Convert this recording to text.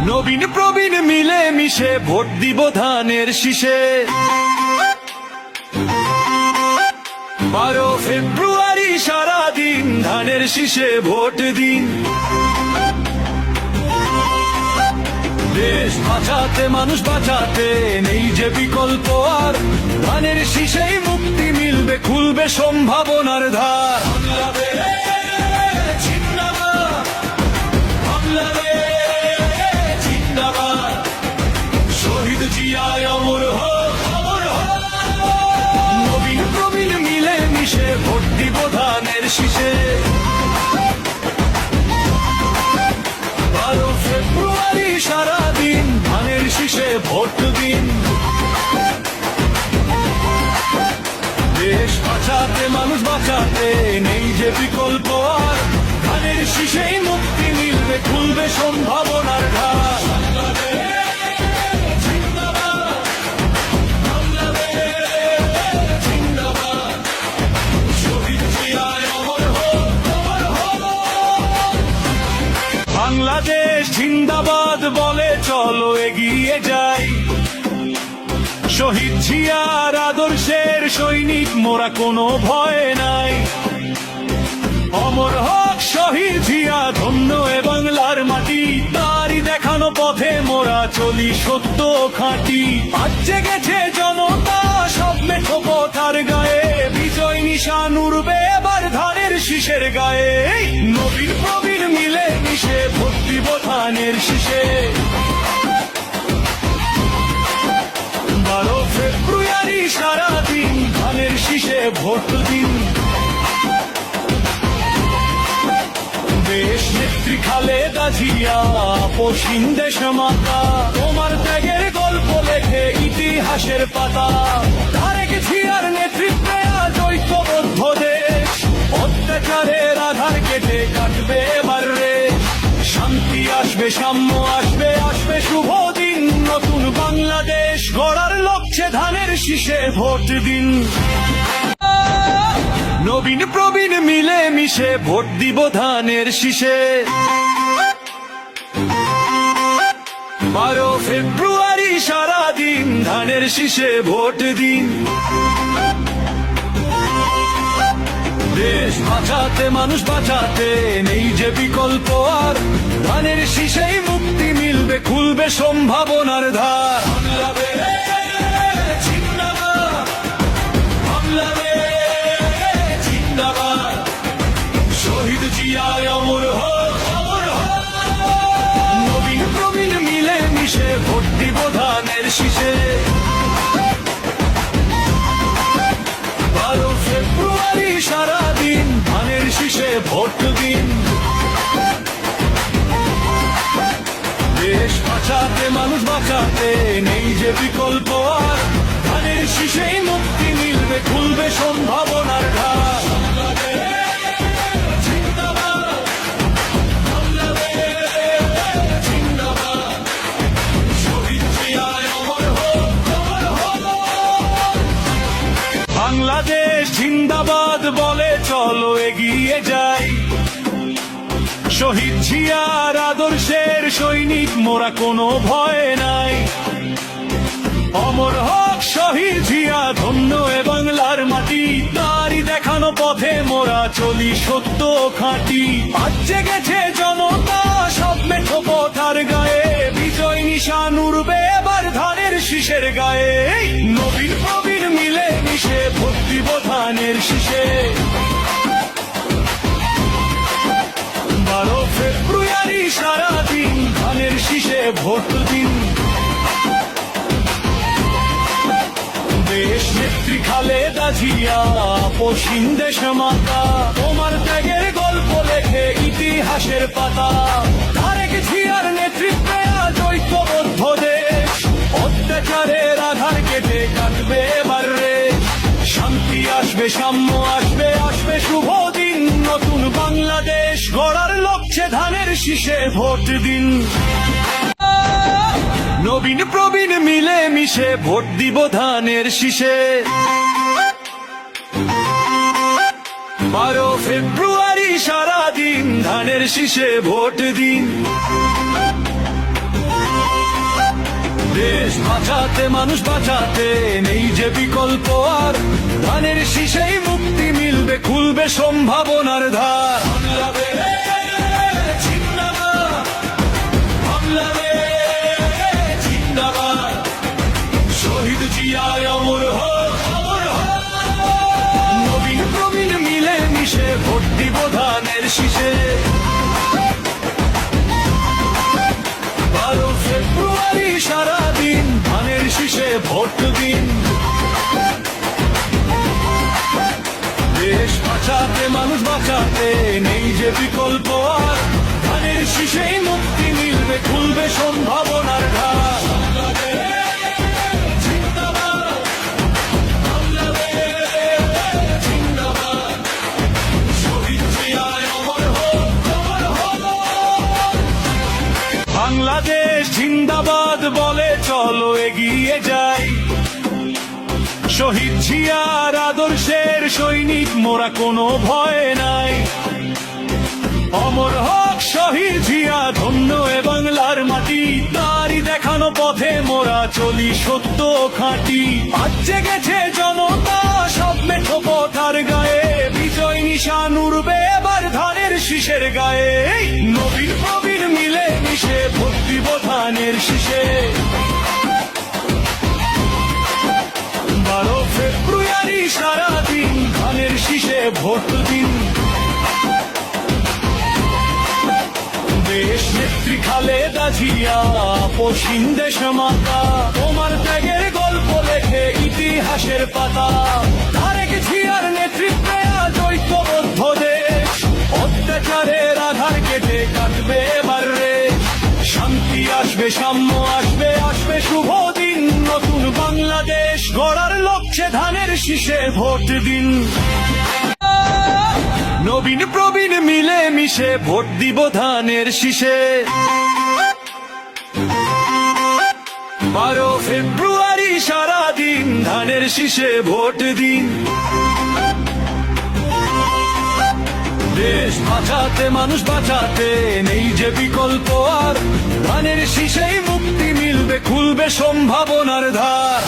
নবীন প্রবীণ মিলে মিশে ভোট দিব ধানের শীষে। 12 ফেব্রুয়ারি সারাদিন ধানের শীষে ভোট দিন। দেশ বাঁচাতে মানুষ বাঁচাতে নেই যে বিকল্প আর, ধানের শীষেই মুক্তি মিলবে, খুলবে সম্ভাবনার ধার। শহীদ জিয়ায় অমর হোক, অমর হোক। নবীন প্রবীণ মিলে মিশে ভোট দিব ধানের শীষে। 12 ফেব্রুয়ারি সারাদিন ধানের শীষে ভোট দিন। দেশ বাঁচাতে মানুষ বাঁচাতে নেই যে বিকল্প আর, ধানের শীষেই মুক্তি মিলবে, খুলবে সম্ভাবনার ধার। বাংলাদেশ জিন্দাবাদ বলে চলো এগিয়ে যাই, শহীদ জিয়ার আদর্শের সৈনিক মোরা কোনো ভয় নাই। অমর হক শহীদ জিয়া, ধন্য এ বাংলার মাটি, তারই দেখানো পথে মোরা চলি সত্য খাঁটি। আজ জেগেছে জনতা সব মেঠো পথার গায়ে, বিজয় নিশান উড়বে এবার ধানের শীষের গায়ে। নবীন প্রবীণ মিলে মিশে ভোট দিব ধানের শীষে। 12 ফেব্রুয়ারি সারাদিন ধানের শীষে ভোট দিন। দেশ নেত্রী খালেদা জিয়া, পশ্চিম দেশ মাতা, তোমার ত্যাগের গল্প লেখে ইতিহাসের পাতা। তারেক জিয়ার নেতৃত্বে আজ ঐক্যবদ্ধ দেশ, অত্যাচারের আধার কেটে কাটবে এবার রে। শান্তি আসবে, সাম্য আসবে, আসবে শুভ দিন। নতুন বাংলাদেশ গড়ার লক্ষ্যে ধানের শীষে ভোট দিন। নবীন প্রবীণ মিলে মিশে ভোট দিব ধানের শীষে। 12 ফেব্রুয়ারি সারাদিন ধানের শীষে ভোট দিন। দেশ বাঁচাতে মানুষ বাঁচাতে নেই যে বিকল্প আর, ধানের শীষেই মুক্তি মিলবে, খুলবে সম্ভাবনার ধার। শহীদ জিয়ায় অমর হোক, অমর হোক। নবীন প্রবীণ মিলে মিশে ভোট দিব ধানের শীষে। 12 ফেব্রুয়ারি সারাদিন ধানের শীষে ভোট দিন। দেশ বাঁচাতে মানুষ বাঁচাতে নেই যে বিকল্প আর, ধানের শীষেই মুক্তি মিলবে, খুলবে সম্ভাবনার ধার। বাংলাদেশ জিন্দাবাদ বলে চলো এগিয়ে যাই, শহীদ জিয়ার আদর্শের সৈনিক মোরা কোনো ভয় নাই। অমর হক শহীদ জিয়া, ধন্য এ বাংলার মাটি, তারই দেখানো পথে মোরা চলি সত্য খাঁটি। আজ জেগেছে জনতা সব মেঠো পথার গায়ে, বিজয় নিশান উড়বে এবার ধানের শীষের গায়ে। নবীন প্রবীণ মিলে মিশে ভোট দিব ধানের শীষে। 12 ফেব্রুয়ারি সারাদিন ধানের শীষে ভোট দিন। দেশ নেত্রী খালেদা জিয়া, পশ্চিম দেশ মাতা, তোমার ত্যাগের গল্প লেখে ইতিহাসের পাতা। তারেক জিয়ার নেতৃত্বে আজ ঐক্যবদ্ধ দেশ, অত্যাচারের আধার কেটে কাটবে এবার রে। শান্তি আসবে, সাম্য আসবে, আসবে শুভ দিন। নতুন বাংলাদেশ গড়ার লক্ষ্যে ধানের শীষে ভোট দিন। নবীন প্রবীণ মিলে মিশে ভোট দিব ধানের শীষে। 12 ফেব্রুয়ারি সারাদিন ধানের শীষে ভোট দিন। বাঁচাতে মানুষ বাঁচাতে নেই যে বিকল্প আর, ধানের শীষেই মুক্তি মিলবে, খুলবে সম্ভাবনার ধার। বাংলাদেশ জিন্দাবাদ, বাংলাদেশ জিন্দাবাদ, শহীদ জিয়ায় অমর হোক, অমর হোক। নবীন প্রবীণ মিলে মিশে ভোট দিব ধানের শীষে। 12 ফেব্রুয়ারি সারাদিন ধানের শীষে ভোট দিন। দেশ বাঁচাতে মানুষ বাঁচাতে নেই যে বিকল্প আর, ধানের শীষেই মুক্তি মিলবে, খুলবে সম্ভাবনার ধার। বাংলাদেশ জিন্দাবাদ বলে চলো এগিয়ে যাই, শহীদ জিয়ার আদর্শের সৈনিক মোরা কোনো ভয় নাই। অমর হক শহীদ জিয়া, ধন্য এ বাংলার মাটি, তারই দেখানো পথে মোরা চলি সত্য খাঁটি। আজ জেগেছে জনতা সব মেঠো পথার গায়ে, বিজয় নিশান উড়বে এবার ধানের শীষের গায়ে। নবীন প্রবীণ মিলে মিশে ভোট দিব ধানের শীষে। 12 ফেব্রুয়ারি সারাদিন ধানের শীষে ভোট দিন। দেশ নেত্রী খালেদা জিয়া, আপসহীন দেশ মাতা, তোমার ত্যাগের গল্প লেখে ইতিহাসের পাতা। তারেক জিয়ার নেতৃত্বে আজ ঐক্যবদ্ধ দেশ, অত্যাচারের আধার কেটে কাটবে এবার রে। শান্তি আসবে, সাম্য আসবে, আসবে শুভ দিন, নতুন বাংলাদেশ গড়ার লক্ষ্যে ধানের শীষে ভোট দিন। নবীন প্রবীণ মিলে মিশে ভোট দিব ধানের শীষে। 12 ফেব্রুয়ারি সারাদিন ধানের শীষে ভোট দিন। দেশ বাঁচাতে মানুষ বাঁচাতে নেই যে বিকল্প আর, ধানের শীষেই মুক্তি মিলবে, খুলবে সম্ভাবনার ধার।